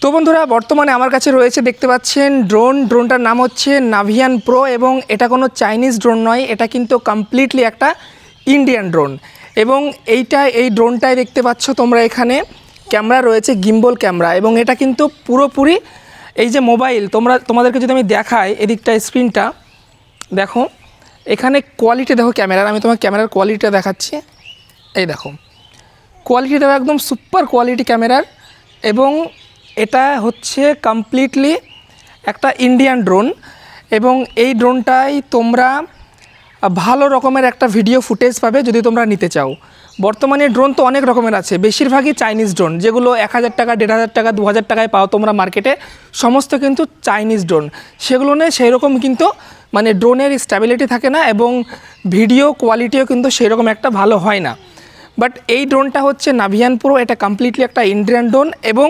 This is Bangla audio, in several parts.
তো বন্ধুরা বর্তমানে আমার কাছে রয়েছে দেখতে পাচ্ছেন ড্রোনটার নাম হচ্ছে নাভিয়ান প্রো এবং এটা কোনো চাইনিজ ড্রোন নয়, এটা কিন্তু কমপ্লিটলি একটা ইন্ডিয়ান ড্রোন। এবং এই ড্রোনটায় দেখতে পাচ্ছ তোমরা এখানে ক্যামেরা রয়েছে, গিম্বল ক্যামেরা, এবং এটা কিন্তু পুরোপুরি এই যে মোবাইল তোমাদেরকে যদি আমি দেখাই এদিকটা স্ক্রিনটা দেখো, এখানে কোয়ালিটি দেখো ক্যামেরার, আমি তোমার ক্যামেরার কোয়ালিটিটা দেখাচ্ছি। এই দেখো কোয়ালিটি দেখো, একদম সুপার কোয়ালিটি ক্যামেরার, এবং এটা হচ্ছে কমপ্লিটলি একটা ইন্ডিয়ান ড্রোন। এবং এই ড্রোনটাই তোমরা ভালো রকমের একটা ভিডিও ফুটেজ পাবে যদি তোমরা নিতে চাও। বর্তমানে ড্রোন তো অনেক রকমের আছে, বেশিরভাগই চাইনিজ ড্রোন, যেগুলো 1000 টাকা 1500 টাকা 2000 টাকায় পাও তোমরা মার্কেটে, সমস্ত কিন্তু চাইনিজ ড্রোন। সেগুলো নেই সেই রকম কিন্তু মানে ড্রোনের স্ট্যাবিলিটি থাকে না এবং ভিডিও কোয়ালিটিও কিন্তু সেই রকম একটা ভালো হয় না। বাট এই ড্রোনটা হচ্ছে নাভিয়ান প্রো, এটা কমপ্লিটলি একটা ইন্ডিয়ান ড্রোন এবং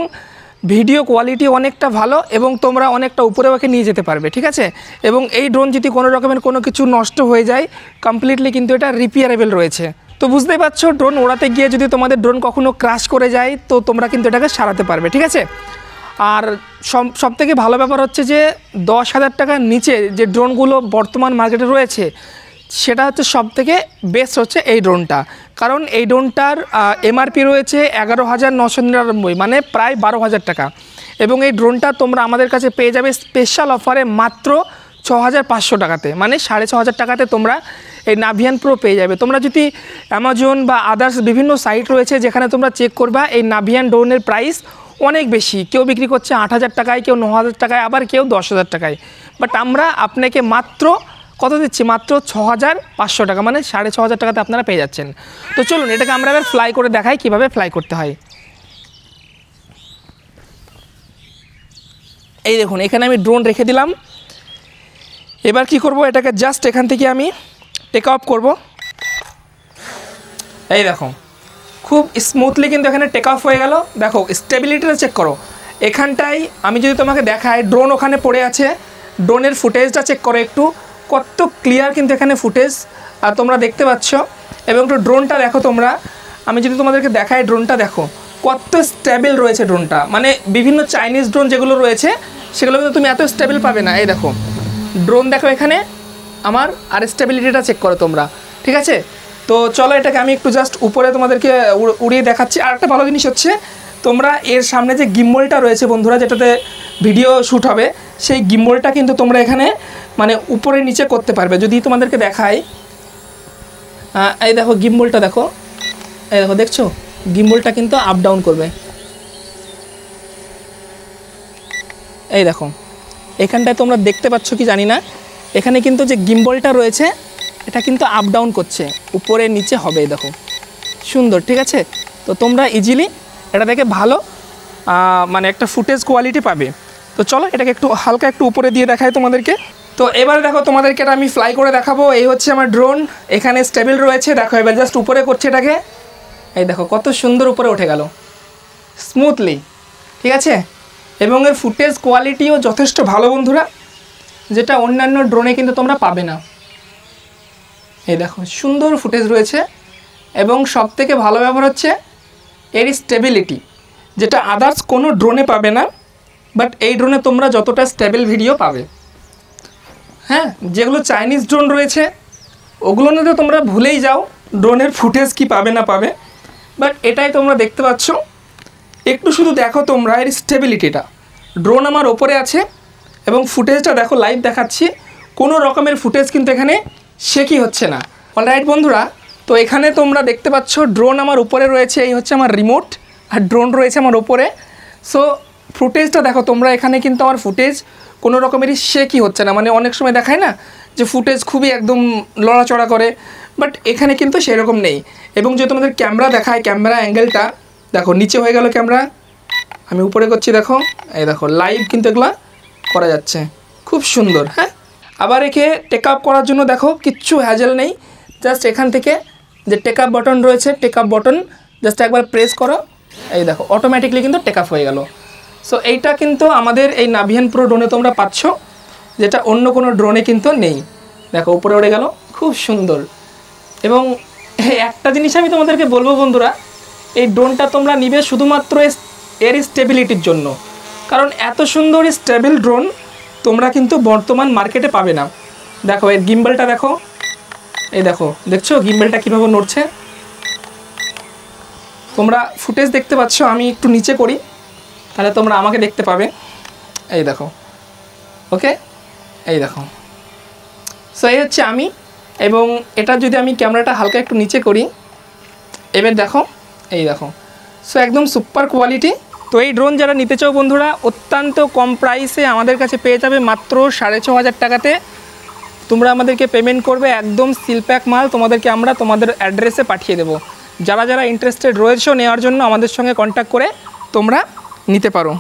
ভিডিও কোয়ালিটি অনেকটা ভালো এবং তোমরা অনেকটা উপরে ওকে নিয়ে যেতে পারবে, ঠিক আছে। এবং এই ড্রোন যদি কোনো রকমের কোনো কিছু নষ্ট হয়ে যায় কমপ্লিটলি কিন্তু এটা রিপেয়ারেবল রয়েছে। তো বুঝতেই পারছো ড্রোন ওড়াতে গিয়ে যদি তোমাদের ড্রোন কখনো ক্র্যাশ করে যায় তো তোমরা কিন্তু এটাকে সারাতে পারবে, ঠিক আছে। আর সবথেকে ভালো ব্যাপার হচ্ছে যে 10,000 টাকার নিচে যে ড্রোনগুলো বর্তমান মার্কেটে রয়েছে সেটা হচ্ছে সবথেকে বেস্ট হচ্ছে এই ড্রোনটা, কারণ এই ড্রোনটার এমআরপি রয়েছে 11,999, মানে প্রায় 12,000 টাকা। এবং এই ড্রোনটা তোমরা আমাদের কাছে পেয়ে যাবে স্পেশাল অফারে মাত্র 6,500 টাকাতে, মানে 6,500 টাকাতে তোমরা এই নাভিয়ান প্রো পেয়ে যাবে। তোমরা যদি অ্যামাজন বা আদার্স বিভিন্ন সাইট রয়েছে যেখানে তোমরা চেক করবা, এই নাভিয়ান ড্রোনের প্রাইস অনেক বেশি, কেউ বিক্রি করছে 8,000 টাকায়, কেউ 9,000 টাকায়, আবার কেউ 10,000 টাকায়। বাট আমরা আপনাকে মাত্র কত দিচ্ছি, মাত্র 6,500 টাকা, মানে 6,500 টাকাতে আপনারা পেয়ে যাচ্ছেন। তো চলুন এটাকে আমরা এবার ফ্লাই করে দেখাই কীভাবে ফ্লাই করতে হয়। এই দেখুন এখানে আমি ড্রোন রেখে দিলাম। এবার কি করব, এটাকে জাস্ট এখান থেকে আমি টেক অফ করব। এই দেখো খুব স্মুথলি কিন্তু এখানে টেক অফ হয়ে গেল। দেখো স্টেবিলিটিটা চেক করো, এখানটায় আমি যদি তোমাকে দেখাই ড্রোন ওখানে পড়ে আছে, ড্রোনের ফুটেজটা চেক করো একটু, কত ক্লিয়ার কিন্তু এখানে ফুটেজ আর তোমরা দেখতে পাচ্ছ। এবং একটু ড্রোনটা দেখো তোমরা, আমি যদি তোমাদেরকে দেখাই ড্রোনটা দেখো কত স্টেবল রয়েছে ড্রোনটা, মানে বিভিন্ন চাইনিজ ড্রোন যেগুলো রয়েছে সেগুলো কিন্তু তুমি এত স্টেবল পাবে না। এই দেখো ড্রোন দেখো এখানে আমার, আর স্টেবিলিটিটা চেক করো তোমরা, ঠিক আছে। তো চলো এটাকে আমি একটু জাস্ট উপরে তোমাদেরকে উড়িয়ে দেখাচ্ছি। আর একটা ভালো জিনিস হচ্ছে তোমরা এর সামনে যে গিম্বলটা রয়েছে বন্ধুরা, যেটাতে ভিডিও শ্যুট হবে, সেই গিম্বলটা কিন্তু তোমরা এখানে মানে উপরে নিচে করতে পারবে। যদি তোমাদেরকে দেখাই, এই দেখো গিম্বলটা দেখো, এই দেখো দেখছো গিম্বলটা কিন্তু আপ ডাউন করবে। এই দেখো এখানটায় তোমরা দেখতে পাচ্ছ কি জানি না, এখানে কিন্তু যে গিম্বলটা রয়েছে এটা কিন্তু আপ ডাউন করছে, উপরে নিচে হবে। দেখো সুন্দর, ঠিক আছে। তো তোমরা ইজিলি এটা থেকে ভালো মানে একটা ফুটেজ কোয়ালিটি পাবে। তো চলো এটাকে একটু হালকা একটু উপরে দিয়ে দেখাই তোমাদেরকে। তো এবারে দেখো তোমাদেরকে এটা আমি ফ্লাই করে দেখাবো। এই হচ্ছে আমার ড্রোন, এখানে স্টেবল রয়েছে। দেখো এবার জাস্ট উপরে করছে এটাকে, এই দেখো কত সুন্দর উপরে উঠে গেল স্মুথলি, ঠিক আছে। এবং এর ফুটেজ কোয়ালিটিও যথেষ্ট ভালো বন্ধুরা, যেটা অন্যান্য ড্রোনে কিন্তু তোমরা পাবে না। এই দেখো সুন্দর ফুটেজ রয়েছে এবং সবথেকে ভালো ব্যাপার হচ্ছে এর স্টেবিলিটি, যেটা আদার্স কোনো ড্রোনে পাবে না। বাট এই ড্রোনে তোমরা যতটা স্টেবল ভিডিও পাবে, হ্যাঁ, যেগুলো চাইনিজ ড্রোন রয়েছে ওগুলো নিয়ে তো তোমরা ভুলেই যাও ড্রোনের ফুটেজ কি পাবে না পাবে। বাট এটাই তোমরা দেখতে পাচ্ছ, একটু শুধু দেখো তোমরা এর স্টেবিলিটিটা। ড্রোন আমার ওপরে আছে এবং ফুটেজটা দেখো লাইভ দেখাচ্ছি, কোনো রকমের ফুটেজ কিন্তু এখানে শেকি হচ্ছে না। অলরাইট বন্ধুরা, তো এখানে তোমরা দেখতে পাচ্ছ ড্রোন আমার উপরে রয়েছে, এই হচ্ছে আমার রিমোট আর ড্রোন রয়েছে আমার উপরে। সো ফুটেজটা দেখো তোমরা, এখানে কিন্তু আমার ফুটেজ কোনো রকমেরই শেকি হচ্ছে না। মানে অনেক সময় দেখায় না যে ফুটেজ খুবই একদম লড়াচড়া করে, বাট এখানে কিন্তু সেরকম নেই। এবং যে তোমাদের ক্যামেরা দেখায়, ক্যামেরা অ্যাঙ্গেলটা দেখো নিচে হয়ে গেল ক্যামেরা, আমি উপরে করছি দেখো, এই দেখো লাইভ কিন্তু এগুলা করা যাচ্ছে, খুব সুন্দর। হ্যাঁ, আবার একে টেক আপ করার জন্য দেখো কিচ্ছু হ্যাজেল নেই, জাস্ট এখান থেকে যে টেক আপ বাটন রয়েছে, টেক আপ বাটন জাস্ট একবার প্রেস করো, এই দেখো অটোমেটিকলি কিন্তু টেক আপ হয়ে গেল। সো এইটা কিন্তু আমাদের এই নাভিয়ান প্রো ড্রোনে তোমরা পাচ্ছ, যেটা অন্য কোনো ড্রোনে কিন্তু নেই। দেখো উপরে উড়ে গেল, খুব সুন্দর। এবং একটা জিনিস আমি তোমাদেরকে বলবো বন্ধুরা, এই ড্রোনটা তোমরা নিবে শুধুমাত্র এর স্টেবিলিটির জন্য। কারণ এত সুন্দর স্টেবল ড্রোন তোমরা কিন্তু বর্তমান মার্কেটে পাবে না। দেখো এর গিম্বলটা দেখো, এই দেখো, দেখছো গিম্বলটা কীভাবে নড়ছে। তোমরা ফুটেজ দেখতে পাচ্ছ, আমি একটু নিচে করি তাহলে তোমরা আমাকে দেখতে পাবে। এই দেখো, ওকে, এই দেখো। সো এই হচ্ছে আমি, এবং এটা যদি আমি ক্যামেরাটা হালকা একটু নিচে করি, এবার দেখো, এই দেখো। সো একদম সুপার কোয়ালিটি। তো এই ড্রোন যারা নিতে চাও বন্ধুরা, অত্যন্ত কম প্রাইসে আমাদের কাছে পেয়ে যাবে মাত্র 6,500 টাকাতে। তোমরা আমাদেরকে পেমেন্ট করবে, একদম সিলপ্যাক মাল তোমাদেরকে আমরা তোমাদের অ্যাড্রেসে পাঠিয়ে দেবো। যারা যারা ইন্টারেস্টেড রয়েছে নেওয়ার জন্য আমাদের সঙ্গে কন্ট্যাক্ট করে তোমরা নিতে পারো।